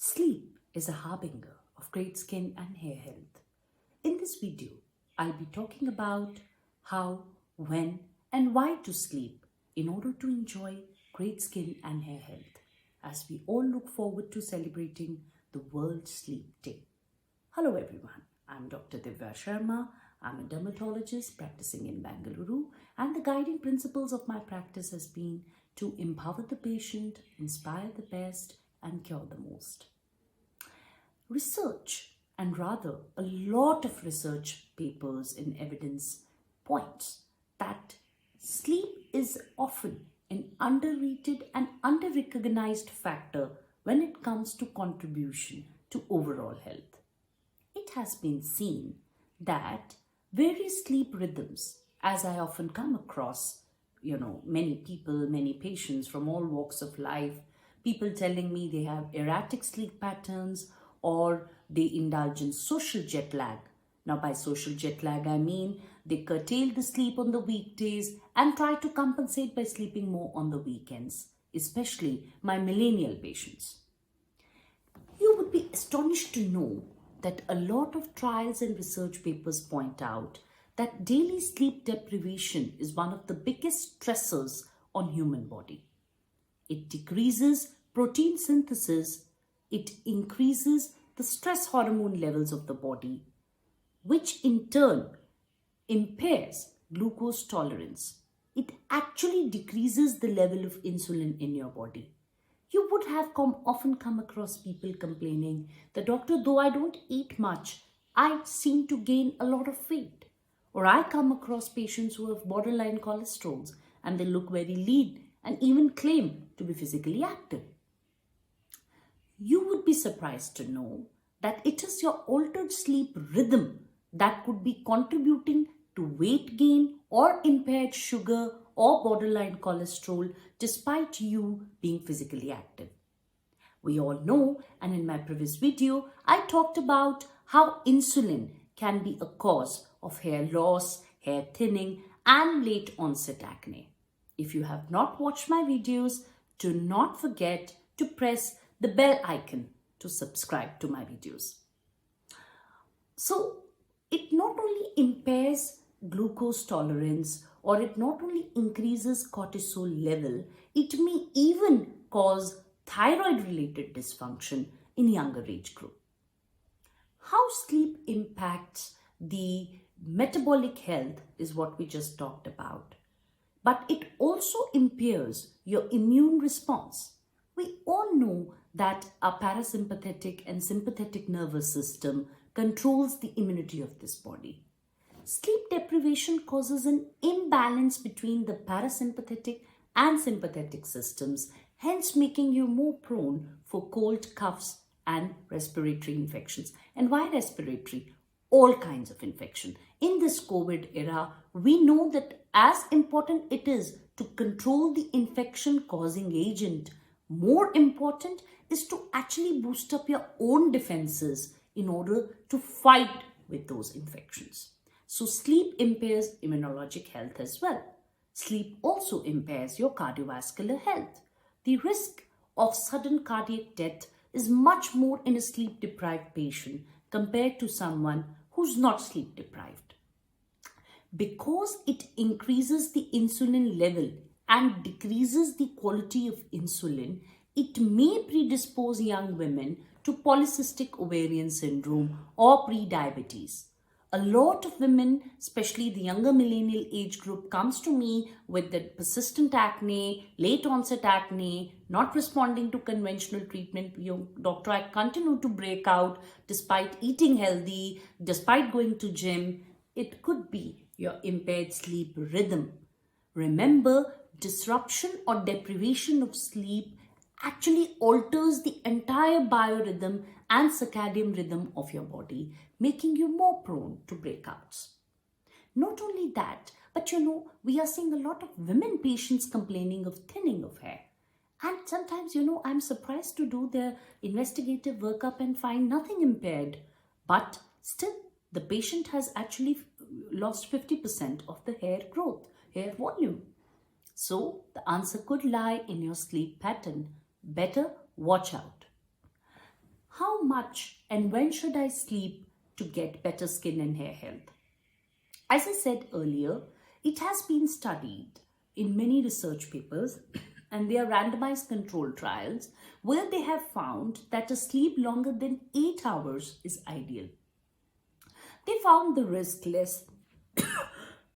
Sleep is a harbinger of great skin and hair health. In this video, I'll be talking about how, when, and why to sleep in order to enjoy great skin and hair health, as we all look forward to celebrating the World Sleep Day. Hello everyone, I'm Dr. Divya Sharma. I'm a dermatologist practicing in Bangalore, and the guiding principles of my practice has been to empower the patient, inspire the best, and cure the most. Research, and rather a lot of research papers and evidence points that sleep is often an underrated and under-recognized factor when it comes to contribution to overall health. It has been seen that various sleep rhythms, as I often come across, many people, many patients from all walks of life, people telling me they have erratic sleep patterns or they indulge in social jet lag. Now, by social jet lag, I mean they curtail the sleep on the weekdays and try to compensate by sleeping more on the weekends, especially my millennial patients. You would be astonished to know that a lot of trials and research papers point out that daily sleep deprivation is one of the biggest stressors on human body. It decreases protein synthesis, it increases the stress hormone levels of the body, which in turn impairs glucose tolerance. It actually decreases the level of insulin in your body. You would have often come across people complaining, the doctor, though I don't eat much, I seem to gain a lot of weight. Or I come across patients who have borderline cholesterols and they look very lean and even claim to be physically active. You would be surprised to know that it is your altered sleep rhythm that could be contributing to weight gain or impaired sugar or borderline cholesterol despite you being physically active. We all know, and in my previous video, I talked about how insulin can be a cause of hair loss, hair thinning, and late onset acne. If you have not watched my videos, do not forget to press the bell icon to subscribe to my videos. So, it not only impairs glucose tolerance or it not only increases cortisol level, it may even cause thyroid related dysfunction in younger age group. How sleep impacts the metabolic health is what we just talked about. But it also impairs your immune response. We all know that our parasympathetic and sympathetic nervous system controls the immunity of this body. Sleep deprivation causes an imbalance between the parasympathetic and sympathetic systems, hence making you more prone for cold, coughs, and respiratory infections. And why respiratory? All kinds of infection. In this COVID era, we know that as important it is to control the infection causing agent, more important is to actually boost up your own defenses in order to fight with those infections. So sleep impairs immunologic health as well. Sleep also impairs your cardiovascular health. The risk of sudden cardiac death is much more in a sleep deprived patient compared to someone who's not sleep deprived. Because it increases the insulin level and decreases the quality of insulin, it may predispose young women to polycystic ovarian syndrome or prediabetes. A lot of women, especially the younger millennial age group, comes to me with the persistent acne, late onset acne, not responding to conventional treatment. Doctor, I continue to break out despite eating healthy, despite going to gym. It could be your impaired sleep rhythm. Remember, disruption or deprivation of sleep actually alters the entire biorhythm and circadian rhythm of your body, making you more prone to breakouts. Not only that, but we are seeing a lot of women patients complaining of thinning of hair. And sometimes, I'm surprised to do their investigative workup and find nothing impaired. But still, the patient has actually lost 50% of the hair growth, hair volume. So, the answer could lie in your sleep pattern. Better watch out. how much and when should I sleep to get better skin and hair health? As I said earlier, it has been studied in many research papers and they are randomized controlled trials where they have found that a sleep longer than 8 hours is ideal. They found the risk less